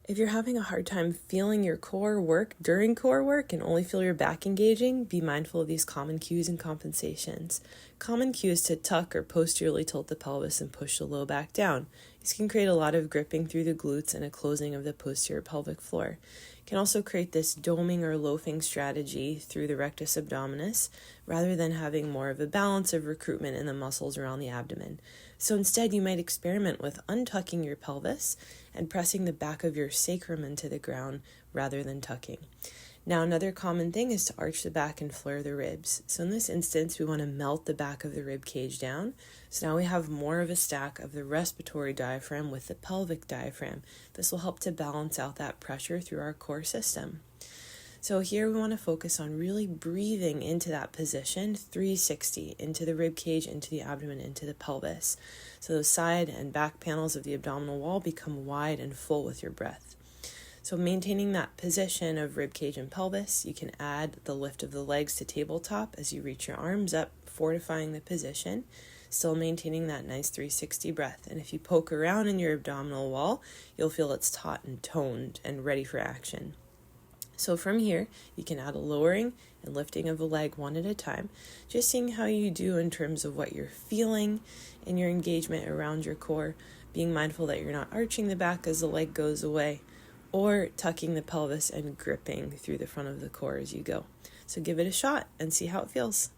If you're having a hard time feeling your core work during core work and only feel your back engaging, be mindful of these common cues and compensations. Common cues to tuck or posteriorly tilt the pelvis and push the low back down. These can create a lot of gripping through the glutes and a closing of the posterior pelvic floor. It can also create this doming or loafing strategy through the rectus abdominis rather than having more of a balance of recruitment in the muscles around the abdomen. So instead, you might experiment with untucking your pelvis and pressing the back of your sacrum into the ground rather than tucking. Now, another common thing is to arch the back and flare the ribs. So in this instance, we want to melt the back of the rib cage down. So now we have more of a stack of the respiratory diaphragm with the pelvic diaphragm. This will help to balance out that pressure through our core system. So here we want to focus on really breathing into that position, 360, into the rib cage, into the abdomen, into the pelvis. So those side and back panels of the abdominal wall become wide and full with your breath. So maintaining that position of rib cage and pelvis, you can add the lift of the legs to tabletop as you reach your arms up, fortifying the position, still maintaining that nice 360 breath. And if you poke around in your abdominal wall, you'll feel it's taut and toned and ready for action. So from here, you can add a lowering and lifting of the leg one at a time, just seeing how you do in terms of what you're feeling in your engagement around your core, being mindful that you're not arching the back as the leg goes away, or tucking the pelvis and gripping through the front of the core as you go. So give it a shot and see how it feels.